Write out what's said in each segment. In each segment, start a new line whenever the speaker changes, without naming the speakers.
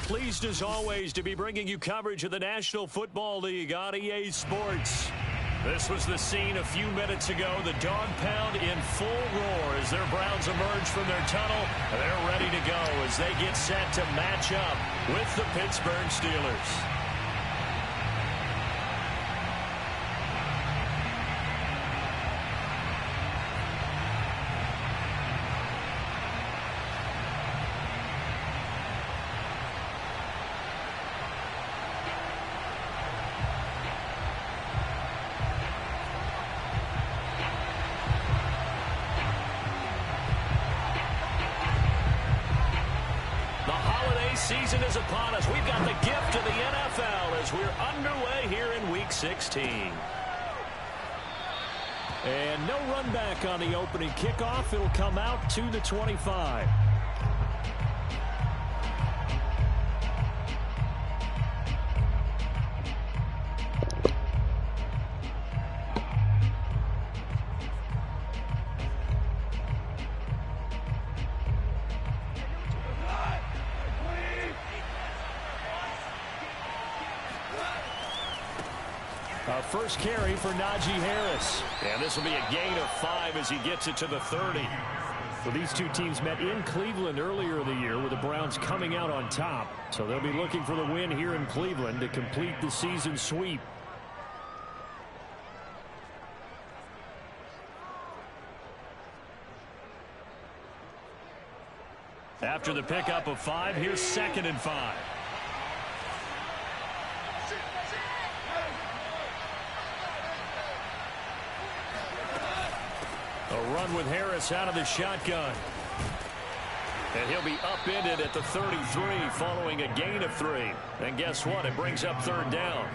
Pleased as always to be bringing you coverage of the National Football League on EA Sports. This was the scene a few minutes ago. The dog pound in full roar as their Browns emerge from their tunnel. They're ready to go as they get set to match up with the Pittsburgh Steelers. Season is upon us. We've got the gift of the NFL as we're underway here in Week 16.
And no run back on the opening kickoff. It'll come out to the 25. First carry for Najee Harris.
And this will be a gain of 5 as he gets it to the 30.
So these two teams met in Cleveland earlier in the year with the Browns coming out on top. So they'll be looking for the win here in Cleveland to complete the season sweep.
After the pickup of 5, here's 2nd and 5. A run with Harris out of the shotgun. And he'll be upended at the 33 following a gain of 3. And guess what? It brings up 3rd down.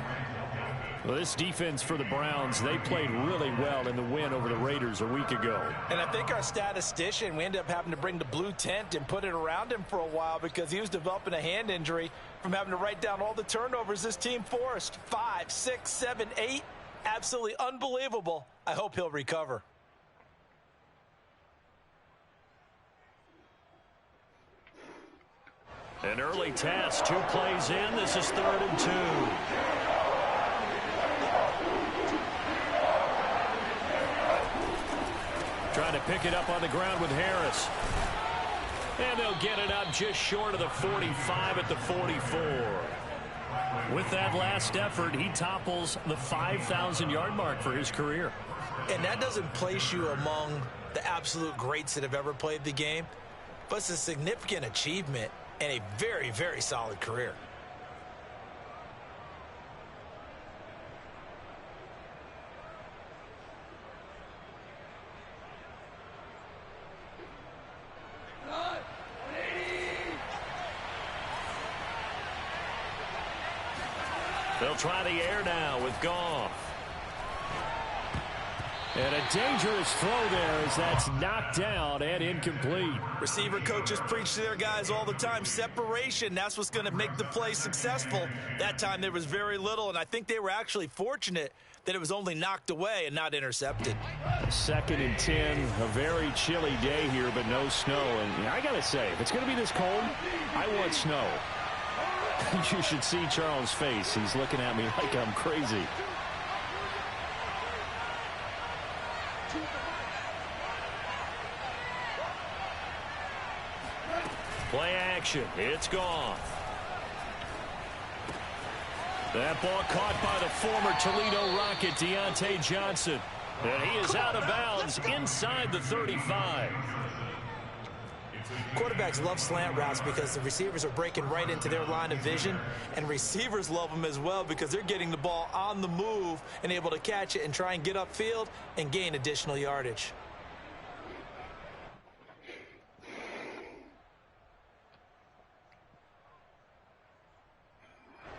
Well, this defense for the Browns, they played really well in the win over the Raiders a week ago.
And I think our statistician, we ended up having to bring the blue tent and put it around him for a while because he was developing a hand injury from having to write down all the turnovers this team forced. 5, 6, 7, 8. Absolutely unbelievable. I hope he'll recover.
An early test, 2 plays in. This is 3rd and 2. Trying to pick it up on the ground with Harris. And they'll get it up just short of the 45 at the 44. With that last effort, he topples the 5,000-yard mark for his career.
And that doesn't place you among the absolute greats that have ever played the game, but it's a significant achievement and a very, very solid career.
They'll try the air now with Goff.
And a dangerous throw there as that's knocked down and incomplete.
Receiver coaches preach to their guys all the time. Separation, that's what's going to make the play successful. That time there was very little, and I think they were actually fortunate that it was only knocked away and not intercepted.
2nd and 10, a very chilly day here, but no snow. And I got to say, if it's going to be this cold, I want snow. You should see Charles' face. He's looking at me like I'm crazy.
Play action. It's gone. That ball caught by the former Toledo Rocket, Deontay Johnson. And he is out of bounds inside the 35.
Quarterbacks love slant routes because the receivers are breaking right into their line of vision, and receivers love them as well because they're getting the ball on the move and able to catch it and try and get upfield and gain additional yardage.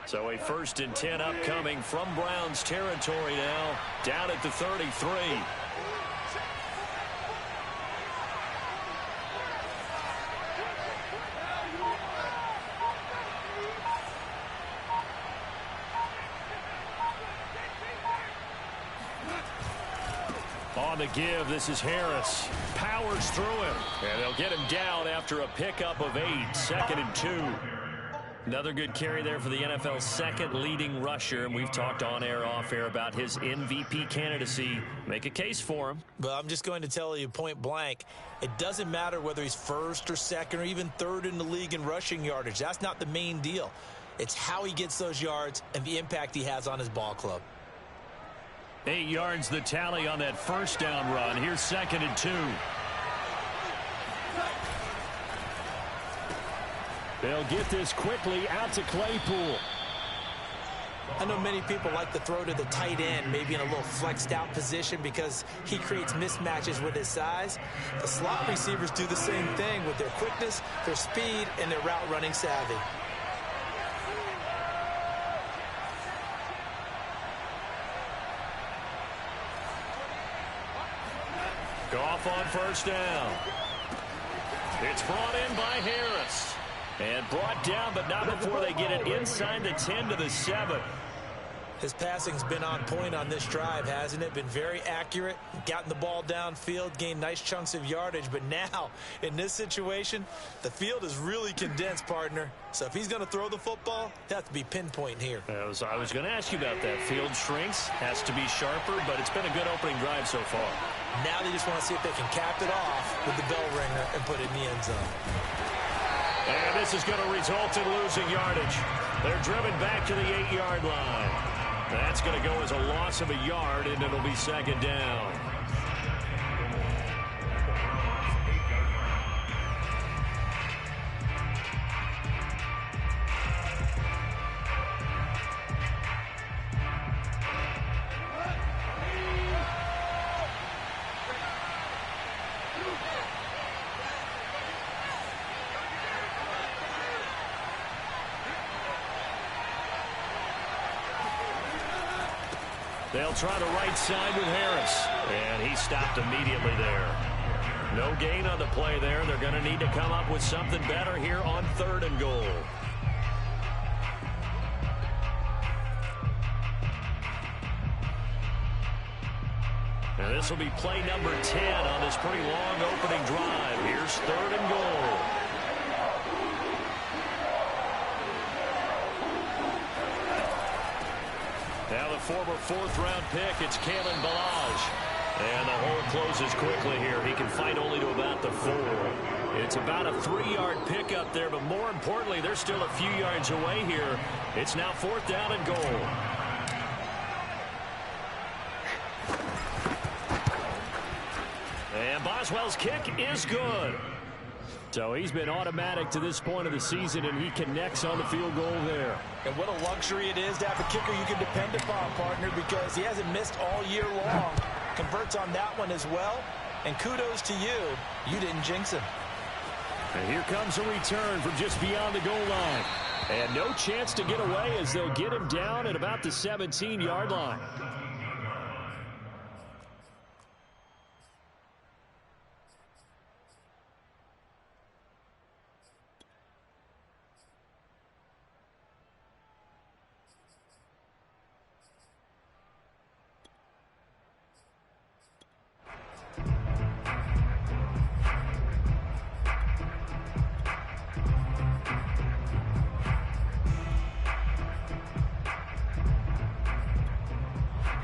So a 1st and 10 upcoming from Browns territory now, down at the 33. On the give, this is Harris. Powers through him. And they'll get him down after a pickup of 8. 2nd and 2. Another good carry there for the NFL's second leading rusher, and we've talked on air, off air about his MVP candidacy. Make a case for him.
But I'm just going to tell you point blank, it doesn't matter whether he's first or second or even third in the league in rushing yardage. That's not the main deal. It's how he gets those yards and the impact he has on his ball club.
8 yards the tally on that first down run. Here's 2nd and 2.
They'll get this quickly out to Claypool.
I know many people like to throw to the tight end, maybe in a little flexed out position because he creates mismatches with his size. The slot receivers do the same thing with their quickness, their speed, and their route running savvy.
Goff on first down. It's brought in by Harris. And brought down, but not before they get it inside the 10 to the 7.
His passing's been on point on this drive, hasn't it? Been very accurate, gotten the ball downfield, gained nice chunks of yardage. But now, in this situation, the field is really condensed, partner. So if he's going to throw the football, it has to be pinpoint here.
I was going to ask you about that. Field shrinks, has to be sharper, but it's been a good opening drive so far.
Now they just want to see if they can cap it off with the bell ringer and put it in the end zone.
And this is going to result in losing yardage. They're driven back to the 8-yard line. That's going to go as a loss of a yard, and it'll be 2nd down. They'll try the right side with Harris. And he stopped immediately there. No gain on the play there. They're going to need to come up with something better here on 3rd and goal. And this will be play number 10 on this pretty long opening drive. Here's 3rd and goal. Now the former 4th-round pick, it's Kalen Ballage. And the hole closes quickly here. He can fight only to about the 4. It's about a 3-yard pickup there, but more importantly, they're still a few yards away here. It's now 4th down and goal. And Boswell's kick is good. So he's been automatic to this point of the season, and he connects on the field goal there.
And what a luxury it is to have a kicker you can depend upon, partner, because he hasn't missed all year long. Converts on that one as well. And kudos to you. You didn't jinx him.
And here comes a return from just beyond the goal line. And no chance to get away as they'll get him down at about the 17-yard line.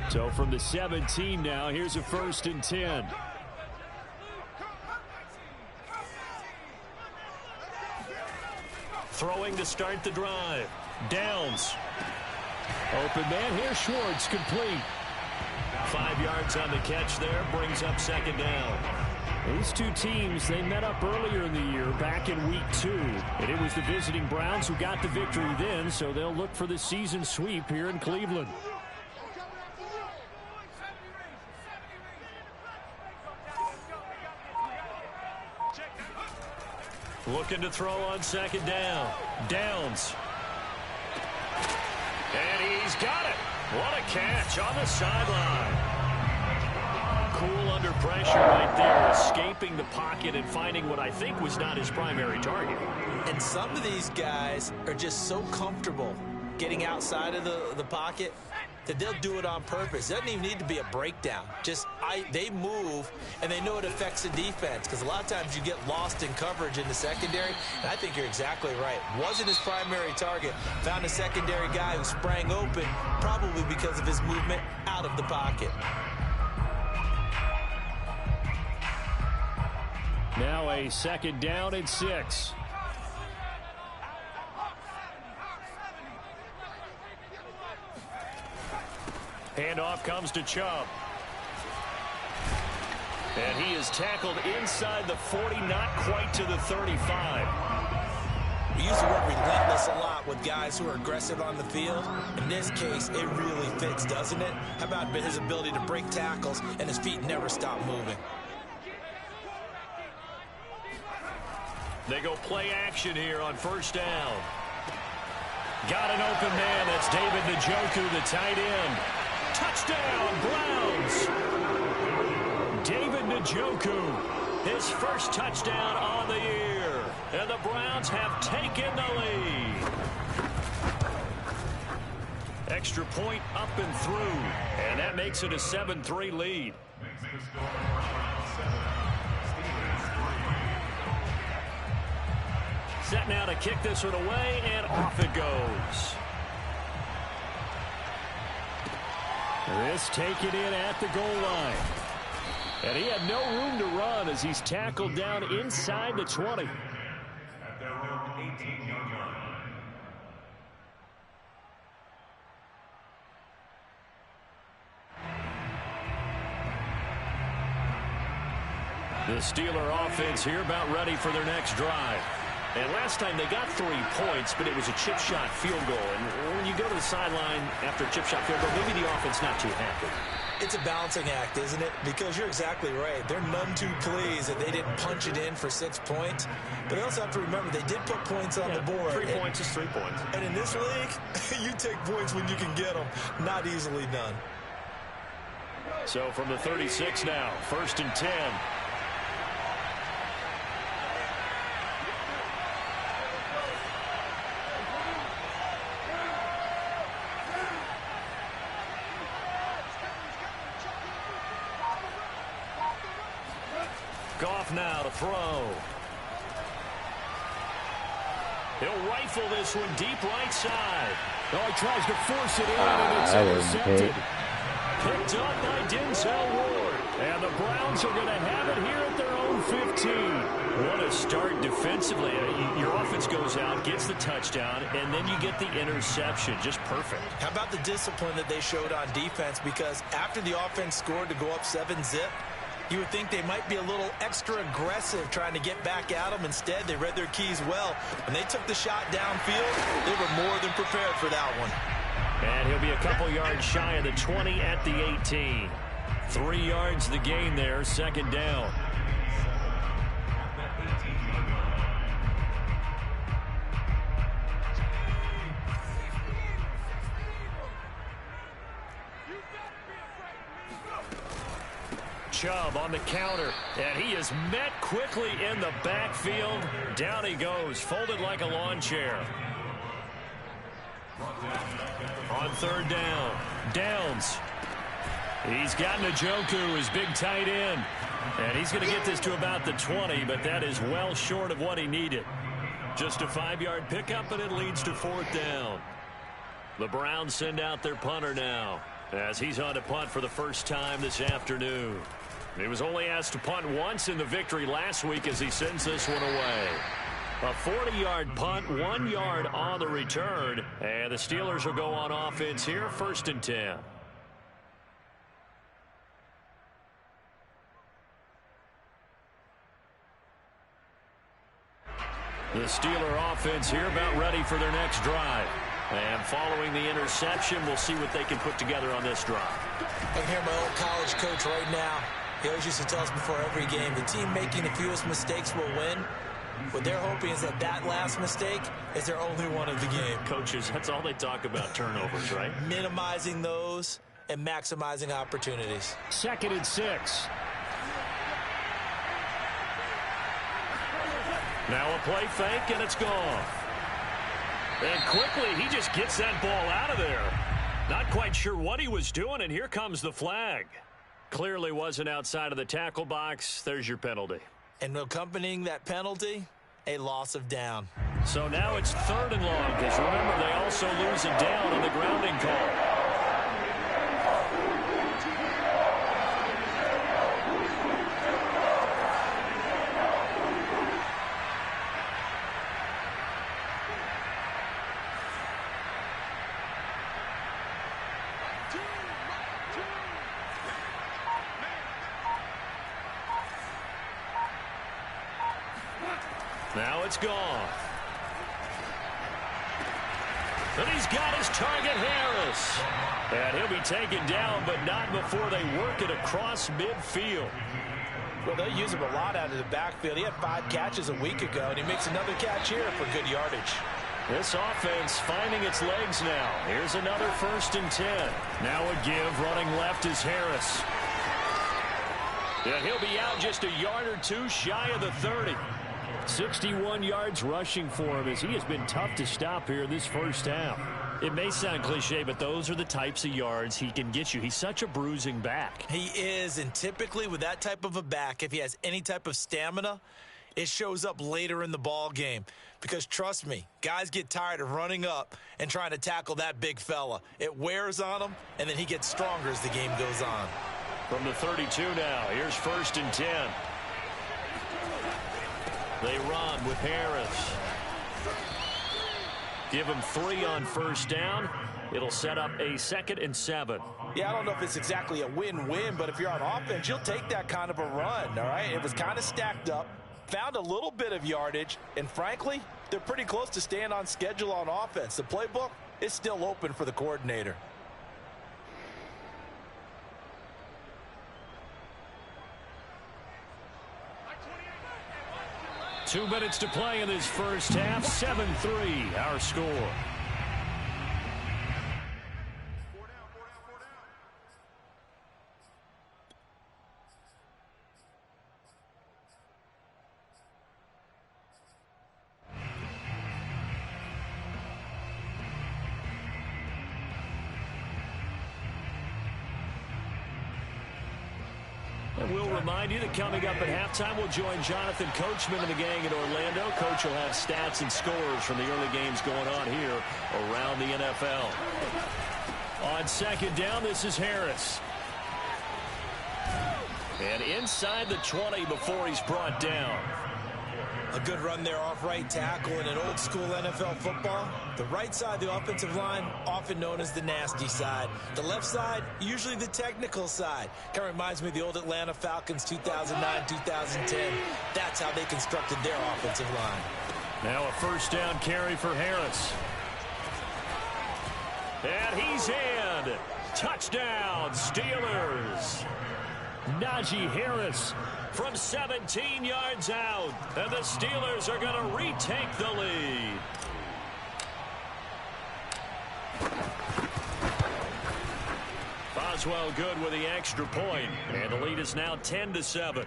So from the 17 now, here's a 1st and 10.
Throwing to start the drive. Downs.
Open man here, Schwartz, complete.
5 yards on the catch there, brings up 2nd down.
These two teams, they met up earlier in the year, back in week 2. And it was the visiting Browns who got the victory then, so they'll look for the season sweep here in Cleveland.
Looking to throw on 2nd down. Downs. And he's got it. What a catch on the sideline. Cool under pressure right there, escaping the pocket and finding what I think was not his primary target.
And some of these guys are just so comfortable getting outside of the pocket that they'll do it on purpose. It doesn't even need to be a breakdown. Just they move, and they know it affects the defense, because a lot of times you get lost in coverage in the secondary, and I think you're exactly right. Wasn't his primary target. Found a secondary guy who sprang open, probably because of his movement out of the pocket.
Now a second down and 6.
Handoff comes to Chubb. And he is tackled inside the 40, not quite to the 35.
We use the word relentless a lot with guys who are aggressive on the field. In this case, it really fits, doesn't it? How about his ability to break tackles and his feet never stop moving?
They go play action here on first down. Got an open man. That's David Njoku, the tight end. Touchdown, Browns. David Njoku, his first touchdown on the year. And the Browns have taken the lead. Extra point up and through. And that makes it a 7-3 lead. Set now to kick this one away, and off it goes.
This taken in at the goal line. And he had no room to run as he's tackled down inside the 20.
At their own 18-yard line.
The Steeler offense here about ready for their next drive. And last time they got 3 points, but it was a chip shot field goal. And when you go to the sideline after a chip shot field goal, maybe the offense not too happy.
It's a balancing act, isn't it? Because you're exactly right. They're none too pleased that they didn't punch it in for 6 points. But they also have to remember they did put points on the board.
3 points is 3 points.
And in this league, you take points when you can get them. Not easily done.
So from the 36 now, 1st and 10. Goff now to throw. He'll rifle this one deep right side.
Oh, he tries to force it in, and it's intercepted.
Picked up by Denzel Ward. And the Browns are going to have it here at their own 15. What a start defensively. Your offense goes out, gets the touchdown, and then you get the interception. Just perfect.
How about the discipline that they showed on defense? Because after the offense scored to go up 7-zip, you would think they might be a little extra aggressive trying to get back at them. Instead, they read their keys well. When they took the shot downfield, they were more than prepared for that one.
And he'll be a couple yards shy of the 20 at the 18. 3 yards the gain there, 2nd down. Chubb on the counter, and he is met quickly in the backfield. Down he goes, folded like a lawn chair. On 3rd down, Downs. He's got Njoku, his big tight end. And he's going to get this to about the 20, but that is well short of what he needed. Just a 5-yard pickup, and it leads to 4th down. The Browns send out their punter now, as he's on to punt for the first time this afternoon. He was only asked to punt once in the victory last week as he sends this one away. A 40-yard punt, 1 yard on the return. And the Steelers will go on offense here, 1st and 10. The Steeler offense here about ready for their next drive. And following the interception, we'll see what they can put together on this drive.
I can hear my old college coach right now. He always used to tell us before every game, the team making the fewest mistakes will win. What they're hoping is that that last mistake is their only one of the game.
Coaches, that's all they talk about, turnovers, right?
Minimizing those and maximizing opportunities.
2nd and 6.
Now a play fake, and it's gone. And quickly, he just gets that ball out of there. Not quite sure what he was doing, and here comes the flag. Clearly wasn't outside of the tackle box. There's your penalty.
And accompanying that penalty, a loss of down.
So now it's 3rd and long, because remember, they also lose a down on the grounding call. Now it's gone. And he's got his target, Harris. And he'll be taken down, but not before they work it across midfield.
Well, they'll use him a lot out of the backfield. He had 5 catches a week ago, and he makes another catch here for good yardage.
This offense finding its legs now. Here's another 1st and 10. Now a give. Running left is Harris. And he'll be out just a yard or two shy of the 30. 61 yards rushing for him as he has been tough to stop here this first half. It may sound cliche, but those are the types of yards he can get you. He's such a bruising back.
He is, and typically with that type of a back, if he has any type of stamina, it shows up later in the ball game. Because trust me, guys get tired of running up and trying to tackle that big fella. It wears on him, and then he gets stronger as the game goes on.
From the 32 now, here's 1st and 10. They run with Harris. Give him 3 on 1st down. It'll set up a 2nd and 7.
Yeah, I don't know if it's exactly a win-win, but if you're on offense, you'll take that kind of a run, all right? It was kind of stacked up, found a little bit of yardage, and frankly, they're pretty close to staying on schedule on offense. The playbook is still open for the coordinator.
2 minutes to play in this first half. 7-3, our score. And we'll remind you that coming up at halftime, we'll join Jonathan Coachman and the gang in Orlando. Coach will have stats and scores from the early games going on here around the NFL. On 2nd down, this is Harris. And inside the 20 before he's brought down.
A good run there off right tackle in an old school NFL football. The right side, the offensive line, often known as the nasty side. The left side, usually the technical side. Kind of reminds me of the old Atlanta Falcons 2009, 2010. That's how they constructed their offensive line.
Now a 1st down carry for Harris. And he's in. Touchdown, Steelers. Najee Harris from 17 yards out. And the Steelers are going to retake the lead. Boswell good with the extra point. And the lead is now 10-7.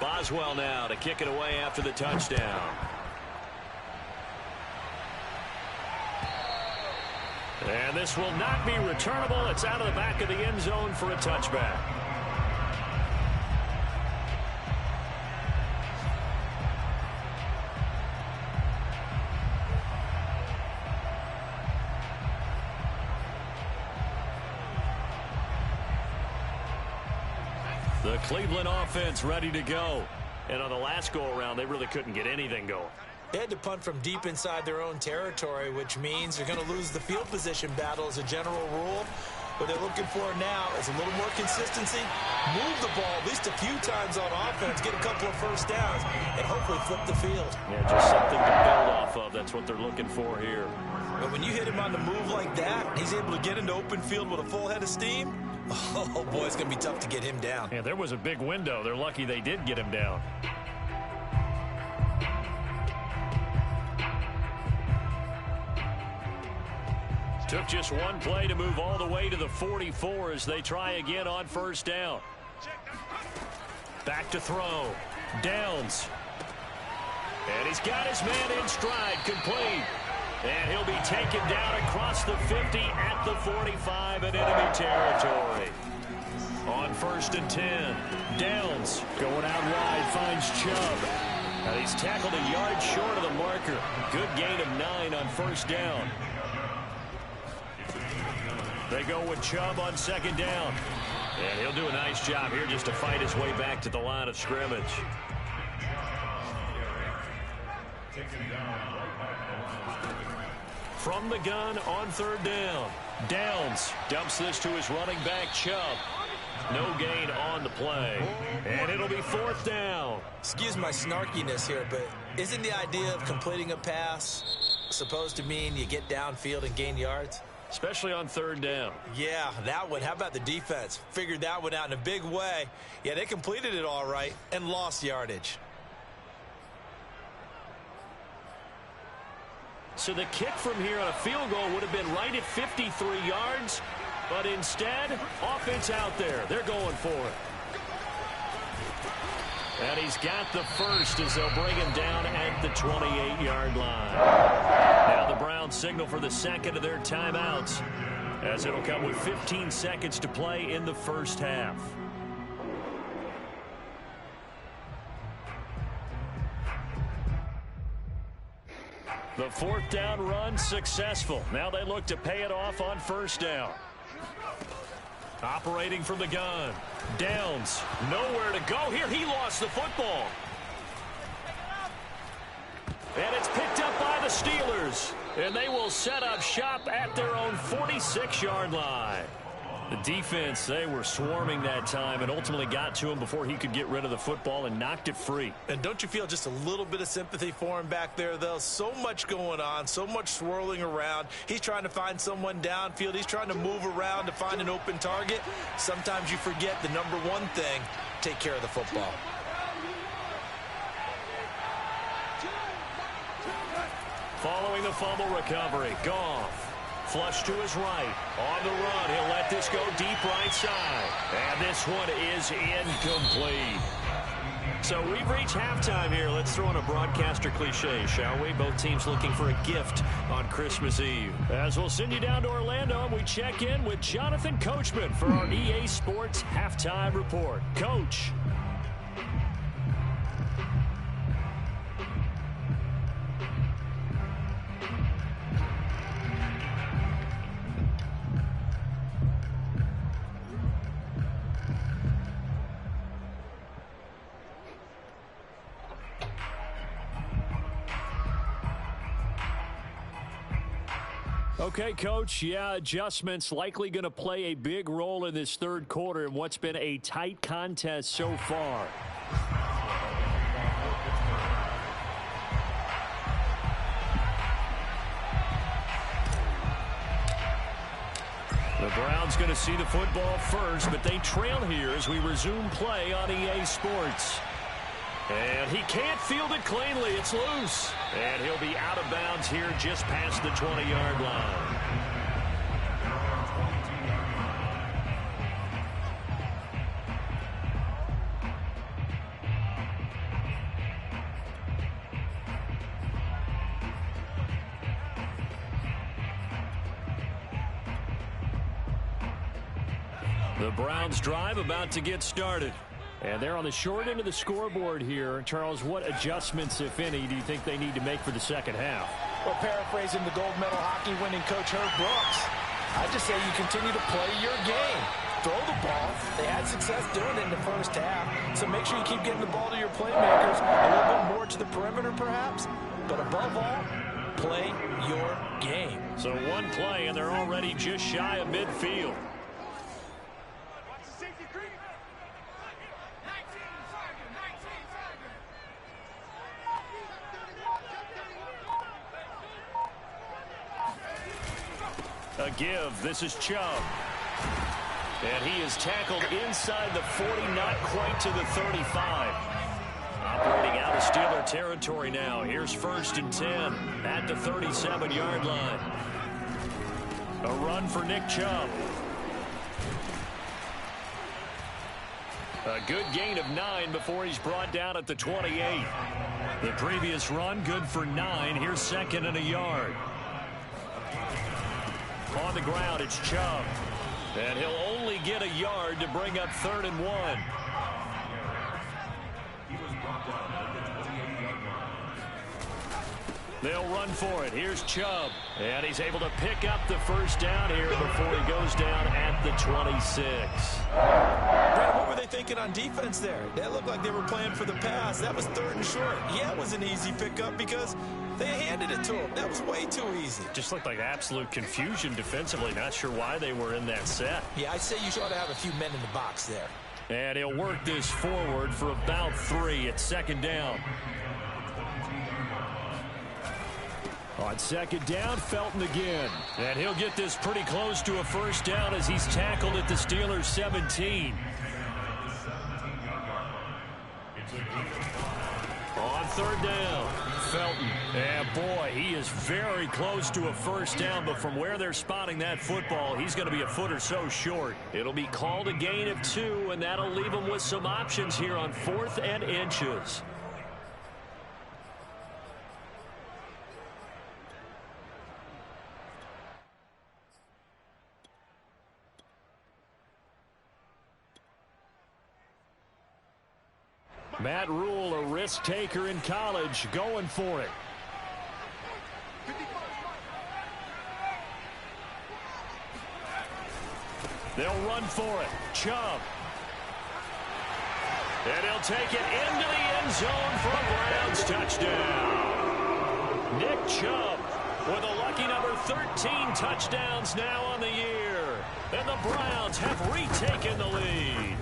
Boswell now to kick it away after the touchdown. And this will not be returnable. It's out of the back of the end zone for a touchback. The Cleveland offense ready to go. And on the last go-around, they really couldn't get anything going.
They had to punt from deep inside their own territory, which means they're going to lose the field position battle as a general rule. What they're looking for now is a little more consistency, move the ball at least a few times on offense, get a couple of 1st downs, and hopefully flip the field.
Yeah, just something to build off of. That's what they're looking for here.
But when you hit him on the move like that, and he's able to get into open field with a full head of steam, oh, boy, it's going to be tough to get him down.
Yeah, there was a big window. They're lucky they did get him down. Took just one play to move all the way to the 44 as they try again on first down. Back to throw. Downs. And he's got his man in stride, complete. And he'll be taken down across the 50 at the 45 in enemy territory. On 1st and 10, Downs going out wide, finds Chubb. Now he's tackled a yard short of the marker. Good gain of 9 on first down. They go with Chubb on 2nd down. And he'll do a nice job here just to fight his way back to the line of scrimmage. From the gun on 3rd down. Downs dumps this to his running back, Chubb. No gain on the play. And it'll be 4th down.
Excuse my snarkiness here, but isn't the idea of completing a pass supposed to mean you get downfield and gain yards?
Especially on 3rd down.
Yeah, that one. How about the defense? Figured that one out in a big way. Yeah, they completed it all right and lost yardage.
So the kick from here on a field goal would have been right at 53 yards. But instead, offense out there. They're going for it. And he's got the first as they'll bring him down at the 28-yard line. Now the Browns signal for the second of their timeouts, as it'll come with 15 seconds to play in the first half. The 4th down run successful. Now they look to pay it off on 1st down. Operating from the gun. Downs. Nowhere to go here. He lost the football. And it's picked up by the Steelers. And they will set up shop at their own 46-yard line. The defense, they were swarming that time and ultimately got to him before he could get rid of the football and knocked it free.
And don't you feel just a little bit of sympathy for him back there, though? So much going on, so much swirling around. He's trying to find someone downfield. He's trying to move around to find an open target. Sometimes you forget the number one thing, take care of the football.
Following the fumble recovery, Goff. Flush to his right. On the run, he'll let this go deep right side. And this one is incomplete. So we've reached halftime here. Let's throw in a broadcaster cliche, shall we? Both teams looking for a gift on Christmas Eve. As we'll send you down to Orlando, and we check in with Jonathan Coachman for our EA Sports Halftime Report. Coach. Okay, Coach, yeah, adjustments likely going to play a big role in this 3rd quarter in what's been a tight contest so far. The Browns going to see the football first, but they trail here as we resume play on EA Sports. And he can't field it cleanly. It's loose. And he'll be out of bounds here just past the 20-yard line. The Browns drive about to get started. And they're on the short end of the scoreboard here. Charles, what adjustments, if any, do you think they need to make for the second half?
Well, paraphrasing the gold medal hockey winning coach Herb Brooks, I just say you continue to play your game. Throw the ball. They had success doing it in the first half. So make sure you keep getting the ball to your playmakers, a little bit more to the perimeter perhaps. But above all, play your game.
So one play, and they're already just shy of midfield. A give. This is Chubb. And he is tackled inside the 40, not quite to the 35. Operating out of Steeler territory now. Here's 1st and 10 at the 37-yard line. A run for Nick Chubb. A good gain of 9 before he's brought down at the 28. The previous run, good for 9. Here's 2nd and a yard. On the ground, it's Chubb. And he'll only get a yard to bring up 3rd and 1. They'll run for it. Here's Chubb. And he's able to pick up the 1st down here before he goes down at the 26.
Brad, what were they thinking on defense there? That looked like they were playing for the pass. That was 3rd and short. Yeah, it was an easy pickup because they handed it to him. That was way too easy.
Just looked like absolute confusion defensively. Not sure why they were in that set.
Yeah, I'd say you ought to have a few men in the box there.
And he'll work this forward for about 3 at 2nd down. On 2nd down, Felton again. And he'll get this pretty close to a 1st down as he's tackled at the Steelers' 17. On 3rd down, Felton. And boy, he is very close to a 1st down, but from where they're spotting that football, he's going to be a foot or so short. It'll be called a gain of 2, and that'll leave him with some options here on 4th and inches. Matt Rule, a risk taker in college, going for it. They'll run for it. Chubb. And he'll take it into the end zone for a Browns touchdown. Nick Chubb with a lucky number 13 touchdowns now on the year. And the Browns have retaken the lead.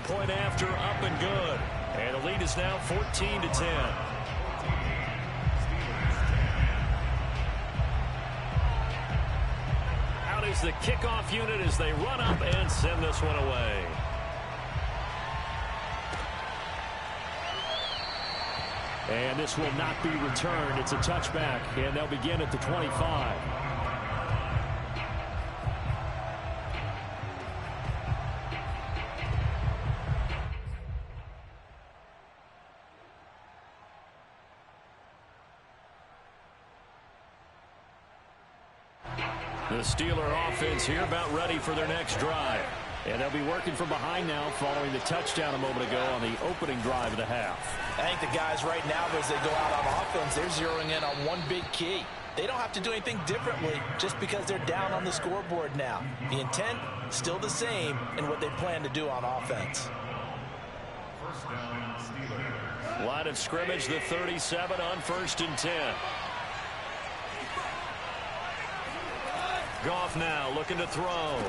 Point after, up and good. And the lead is now 14-10. Out is the kickoff unit as they run up and send this one away. And this will not be returned. It's a touchback, and they'll begin at the 25. The Steeler offense here about ready for their next drive. And they'll be working from behind now following the touchdown a moment ago on the opening drive of the half.
I think the guys right now, as they go out on offense, they're zeroing in on one big key. They don't have to do anything differently just because they're down on the scoreboard now. The intent, still the same in what they plan to do on offense.
First down, Steelers.
Line of scrimmage, the 37 on 1st and 10. Goff now looking to throw.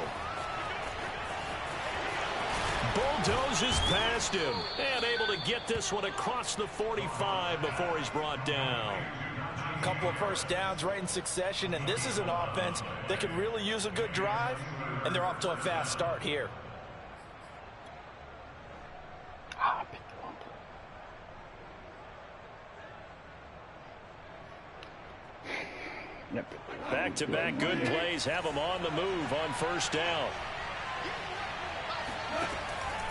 Bulldozes past him and able to get this one across the 45 before he's brought down.
A couple of first downs right in succession, and this is an offense that could really use a good drive, and they're off to a fast start here.
Back-to-back good plays have them on the move on 1st down.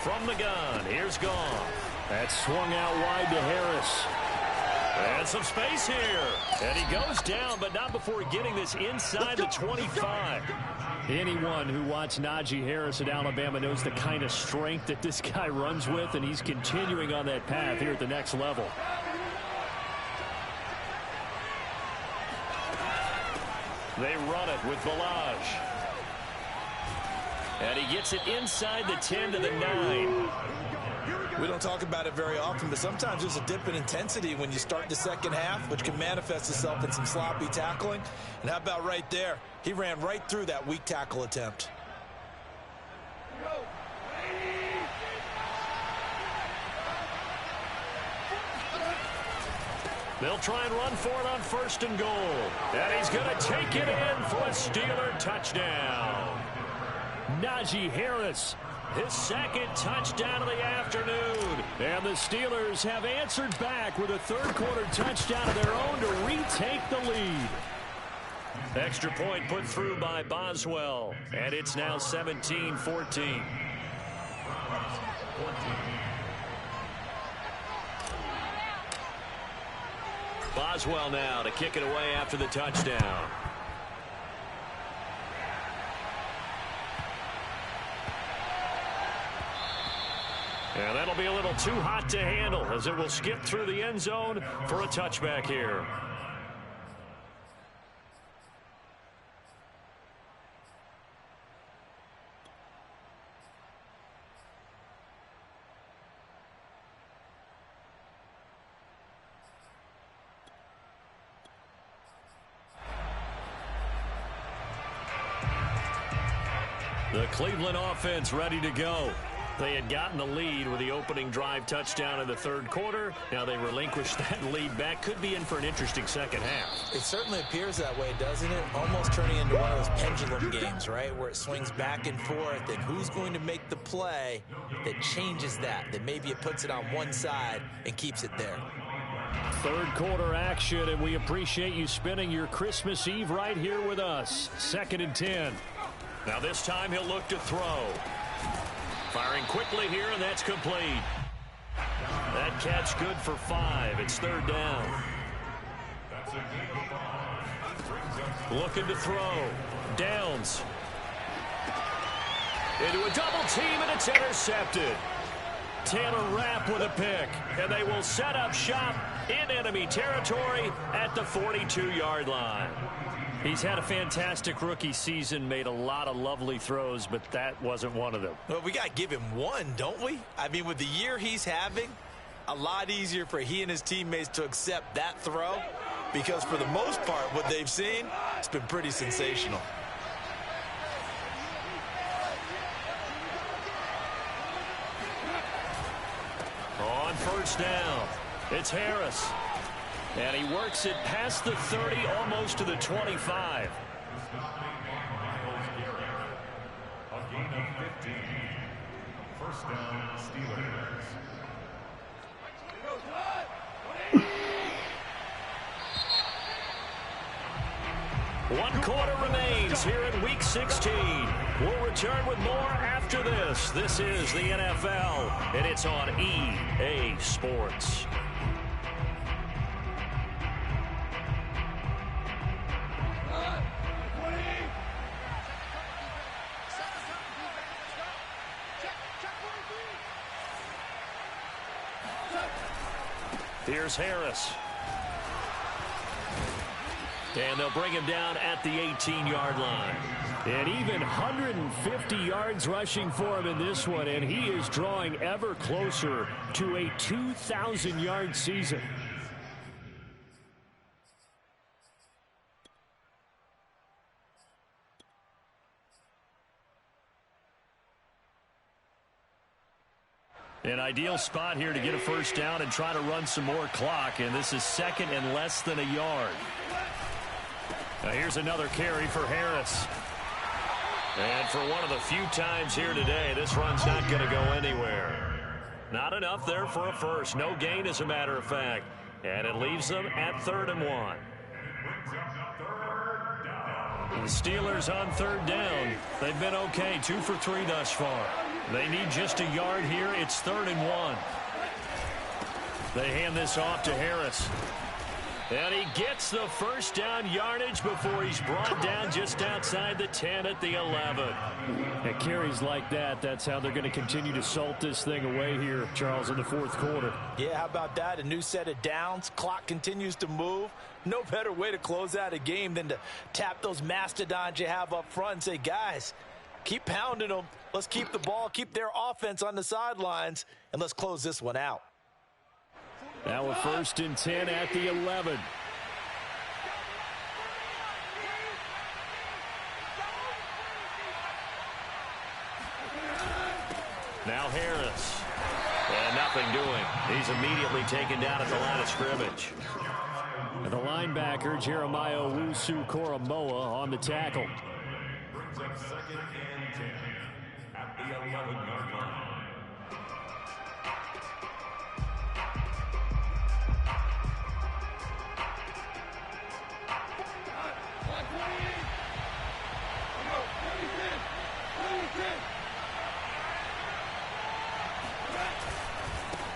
From the gun, here's Goff. That swung out wide to Harris. And some space here. And he goes down, but not before getting this inside the 25. Anyone who watched Najee Harris at Alabama knows the kind of strength that this guy runs with, and he's continuing on that path here at the next level. They run it with Balaj. And he gets it inside the 10 to the 9.
We don't talk about it very often, but sometimes there's a dip in intensity when you start the second half, which can manifest itself in some sloppy tackling. And how about right there? He ran right through that weak tackle attempt.
They'll try and run for it on 1st and goal. And he's going to take it in for a Steeler touchdown. Najee Harris, his 2nd touchdown of the afternoon. And the Steelers have answered back with a 3rd quarter touchdown of their own to retake the lead. Extra point put through by Boswell. And it's now 17-14. Boswell now to kick it away after the touchdown. And that'll be a little too hot to handle as it will skip through the end zone for a touchback here. The Cleveland offense ready to go. They had gotten the lead with the opening drive touchdown in the 3rd quarter. Now they relinquished that lead back. Could be in for an interesting second half.
It certainly appears that way, doesn't it? Almost turning into one of those pendulum games, right? Where it swings back and forth, and who's going to make the play that changes that maybe it puts it on one side and keeps it there.
3rd quarter action, and we appreciate you spending your Christmas Eve right here with us. 2nd and 10. Now this time he'll look to throw. Firing quickly here, and that's complete. That catch good for 5. It's 3rd down. Looking to throw. Downs. Into a double team, and it's intercepted. Taylor Rapp with a pick, and they will set up shop in enemy territory at the 42-yard line. He's had a fantastic rookie season, made a lot of lovely throws, but that wasn't one of them.
Well, we got to give him one, don't we? I mean, with the year he's having, a lot easier for he and his teammates to accept that throw because for the most part, what they've seen, it's been pretty sensational.
On 1st down, it's Harris. And he works it past the 30, almost to the 25.
A gain of 15. 1st down, Steelers.
One quarter remains here in Week 16. We'll return with more after this. This is the NFL, and it's on EA Sports. Here's Harris. And they'll bring him down at the 18-yard line. And even 150 yards rushing for him in this one, and he is drawing ever closer to a 2,000-yard season. An ideal spot here to get a 1st down and try to run some more clock, and this is 2nd and less than a yard. Now here's another carry for Harris. And for one of the few times here today, this run's not going to go anywhere. Not enough there for a first. No gain, as a matter of fact. And it leaves them at 3rd and 1. The Steelers on 3rd down. They've been okay, 2 for 3 thus far. They need just a yard here. It's 3rd and 1. They hand this off to Harris. And he gets the 1st down yardage before he's brought down just outside the 10 at the 11. At carries like that, that's how they're going to continue to salt this thing away here, Charles, in the 4th quarter.
Yeah, how about that? A new set of downs. Clock continues to move. No better way to close out a game than to tap those mastodons you have up front and say, guys, keep pounding them. Let's keep the ball, keep their offense on the sidelines, and let's close this one out.
Now a 1st and 10 at the 11. Now Harris. And nothing doing. He's immediately taken down at the line of scrimmage.
The linebacker, Jeremiah Owusu-Koramoah, on the tackle.
Brings up 2nd and 10 at the 11-yard line.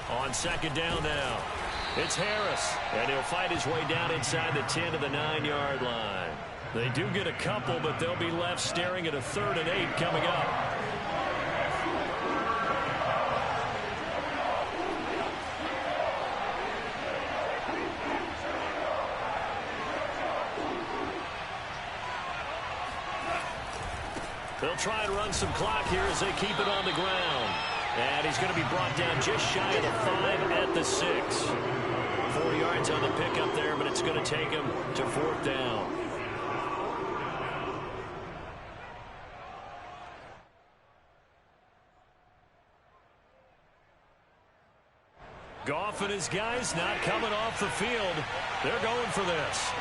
On 2nd down now, it's Harris, and he'll fight his way down inside the 10 to the 9-yard line. They do get a couple, but they'll be left staring at a 3rd and 8 coming up. They'll try and run some clock here as they keep it on the ground. And he's going to be brought down just shy of the 5 at the 6. 4 yards on the pickup there, but it's going to take him to 4th down. Goff and his guys not coming off the field. They're going for this.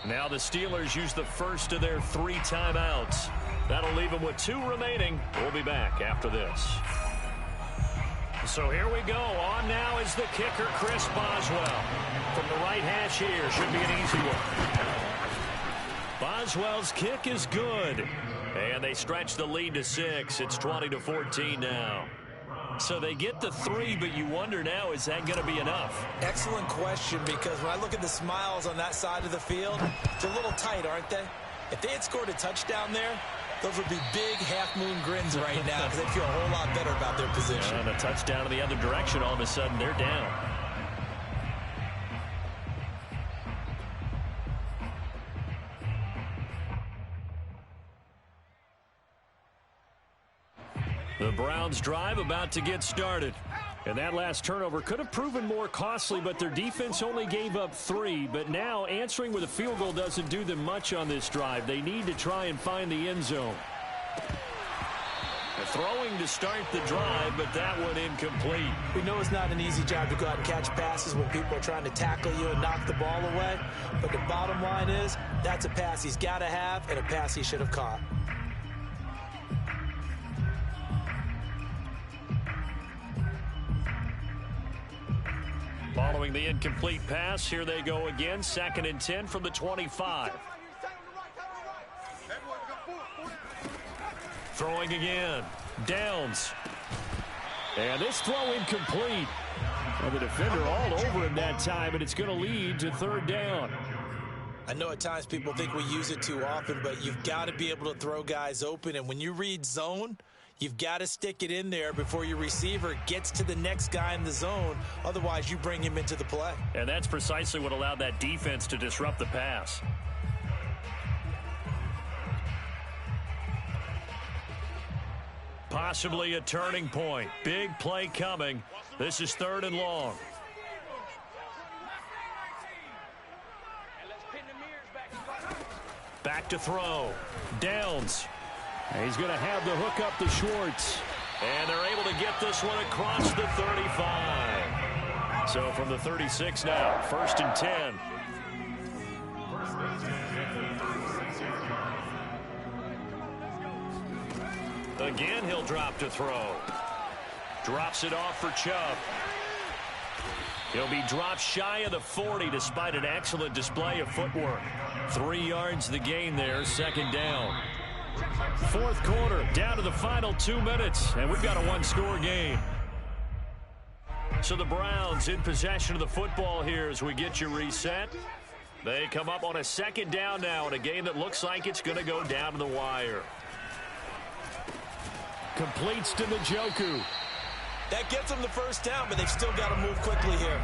Now the Steelers use the first of their 3 timeouts. That'll leave them with 2 remaining. We'll be back after this. So here we go. On now is the kicker, Chris Boswell. From the right hash here. Should be an easy one. Boswell's kick is good. And they stretch the lead to 6. It's 20-14 now. So they get the 3, but you wonder now, is that going to be enough?
Excellent question, because when I look at the smiles on that side of the field, it's a little tight, aren't they? If they had scored a touchdown there, those would be big half-moon grins right now because they feel a whole lot better about their position.
And a touchdown in the other direction, all of a sudden they're down. The Browns drive about to get started. And that last turnover could have proven more costly, but their defense only gave up 3. But now answering with a field goal doesn't do them much on this drive. They need to try and find the end zone. Throwing to start the drive, but that one incomplete.
We know it's not an easy job to go out and catch passes when people are trying to tackle you and knock the ball away. But the bottom line is, that's a pass he's got to have and a pass he should have caught.
Following the incomplete pass, here they go again. 2nd and 10 from the 25. Throwing again. Downs. And this throw incomplete. And the defender all over him that time, and it's going to lead to 3rd down.
I know at times people think we use it too often, but you've got to be able to throw guys open. And when you read zone, you've got to stick it in there before your receiver gets to the next guy in the zone. Otherwise, you bring him into the play.
And that's precisely what allowed that defense to disrupt the pass. Possibly a turning point. Big play coming. This is 3rd and long. Back to throw. Downs. He's going to have the hook up to Schwartz. And they're able to get this one across the 35. So from the 36 now, 1st and 10. Again, he'll drop to throw. Drops it off for Chubb. He'll be dropped shy of the 40 despite an excellent display of footwork. 3 yards the gain there, 2nd down. 4th quarter, down to the final 2 minutes, and we've got a 1-score game. So the Browns in possession of the football here as we get you reset. They come up on a 2nd down now in a game that looks like it's going to go down to the wire. Completes to Njoku.
That gets them the 1st down, but they've still got to move quickly here.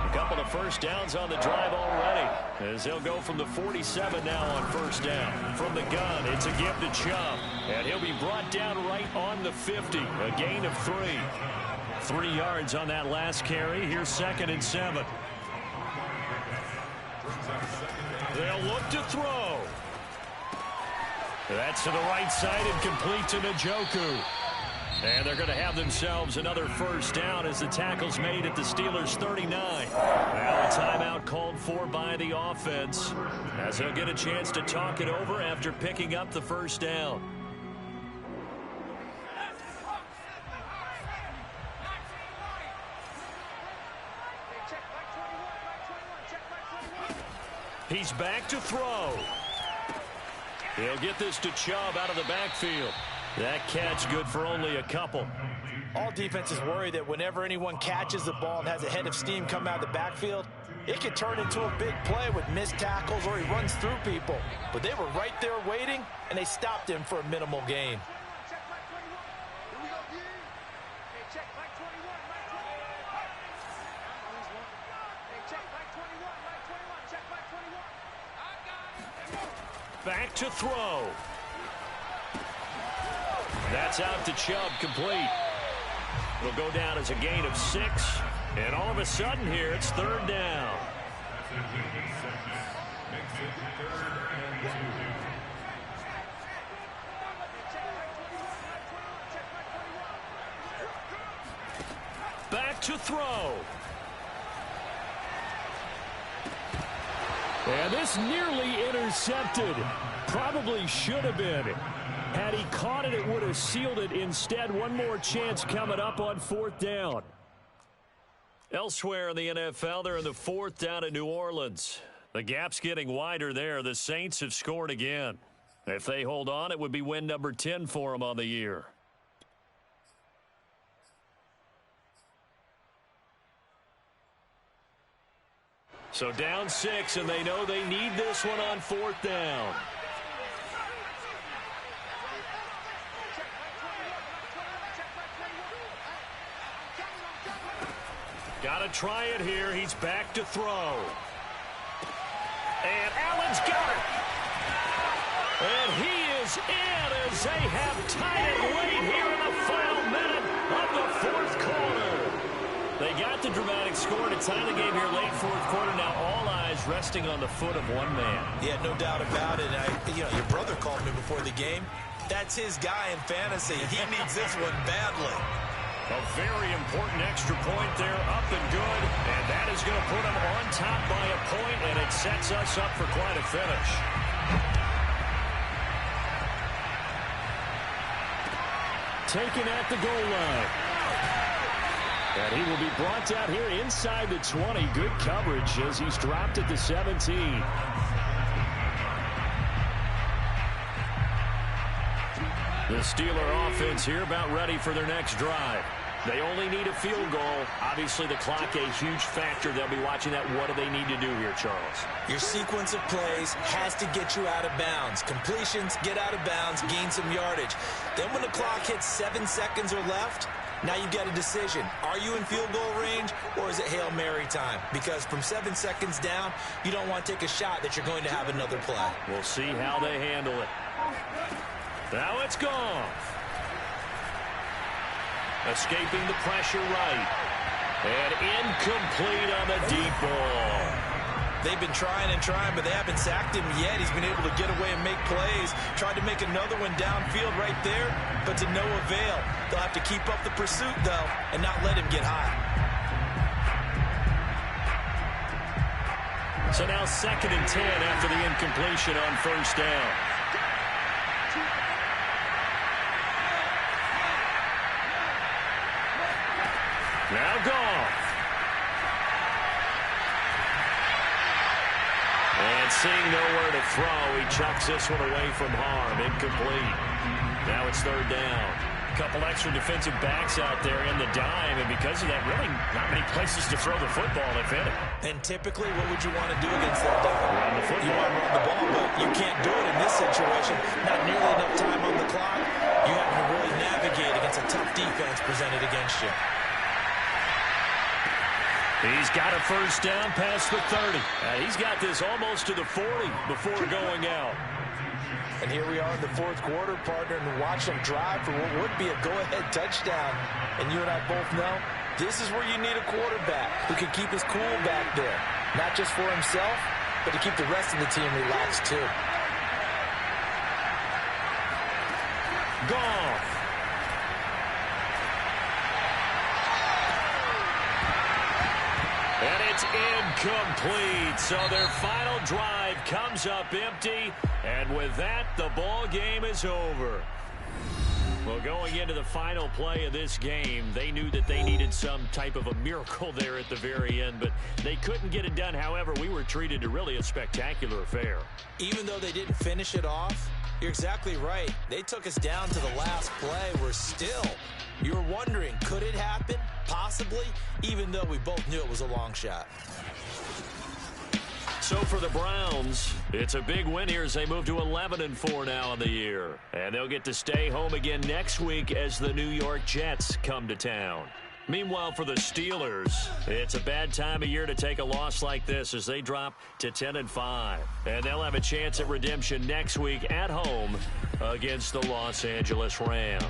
A couple of 1st downs on the drive already, as they'll go from the 47 now on 1st down. From the gun, it's a give to Chubb. And he'll be brought down right on the 50. A gain of 3. 3 yards on that last carry. Here's 2nd and 7. They'll look to throw. That's to the right side and complete to Njoku. And they're going to have themselves another first down as the tackle's made at the Steelers' 39. Now a timeout called for by the offense as they'll get a chance to talk it over after picking up the first down. He's back to throw. He'll get this to Chubb out of the backfield. That catch good for only a couple.
All defenses worry that whenever anyone catches the ball and has a head of steam come out of the backfield, it could turn into a big play with missed tackles or he runs through people. But they were right there waiting, and they stopped him for a minimal gain.
Back to throw. That's out to Chubb, complete. It'll go down as a gain of 6. And all of a sudden here, it's 3rd down. Back to throw.
And this nearly intercepted. Probably should have been. Had he caught it, it would have sealed it. Instead, one more chance coming up on 4th down.
Elsewhere in the NFL, they're in the 4th down in New Orleans. The gap's getting wider there. The Saints have scored again. If they hold on, it would be win number 10 for them on the year. So down 6, and they know they need this one on 4th down. Got to try it here. He's back to throw. And Allen's got it. And he is in as they have tied it late here in the final minute of the 4th quarter. They got the dramatic score to tie the game here late 4th quarter. Now all eyes resting on the foot of one man.
Yeah, no doubt about it. Your brother called me before the game. That's his guy in fantasy. He needs this one badly.
A very important extra point there, up and good. And that is going to put them on top by a point, and it sets us up for quite a finish.
Taken at the goal line. And he will be brought down here inside the 20. Good coverage as he's dropped at the 17.
The Steeler offense here about ready for their next drive. They only need a field goal. Obviously, the clock a huge factor. They'll be watching that. What do they need to do here, Charles?
Your sequence of plays has to get you out of bounds. Completions, get out of bounds, gain some yardage. Then when the clock hits 7 seconds or left, now you get a decision. Are you in field goal range, or is it Hail Mary time? Because from 7 seconds down, you don't want to take a shot that you're going to have another play.
We'll see how they handle it. Now it's gone. Escaping the pressure right. And incomplete on the deep ball.
They've been trying and trying, but they haven't sacked him yet. He's been able to get away and make plays. Tried to make another one downfield right there, but to no avail. They'll have to keep up the pursuit, though, and not let him get high.
So now 2nd and 10 after the incompletion on 1st down. Now Goff. And seeing nowhere to throw, he chucks this one away from harm. Incomplete. Now it's 3rd down. A couple extra defensive backs out there in the dime, and because of that, really not many places to throw the football, if any.
And typically, what would you want to do against that dime?
Run the football.
You want to run the ball, but you can't do it in this situation. Not nearly enough time on the clock. You have to really navigate against a tough defense presented against you.
He's got a first down past the 30. He's got this almost to the 40 before going out.
And here we are in the fourth quarter, partner, and watch them drive for what would be a go-ahead touchdown. And you and I both know this is where you need a quarterback who can keep his cool back there. Not just for himself, but to keep the rest of the team relaxed too.
Goff. And it's incomplete. So their final drive comes up empty. And with that, the ball game is over. Well, going into the final play of this game, they knew that they needed some type of a miracle there at the very end, but they couldn't get it done. However, we were treated to really a spectacular affair.
Even though they didn't finish it off, you're exactly right. They took us down to the last play. We're still, you were wondering, could it happen? Possibly, even though we both knew it was a long shot.
So for the Browns, it's a big win here as they move to 11-4 now in the year. And they'll get to stay home again next week as the New York Jets come to town. Meanwhile, for the Steelers, it's a bad time of year to take a loss like this as they drop to 10-5. And they'll have a chance at redemption next week at home against the Los Angeles Rams.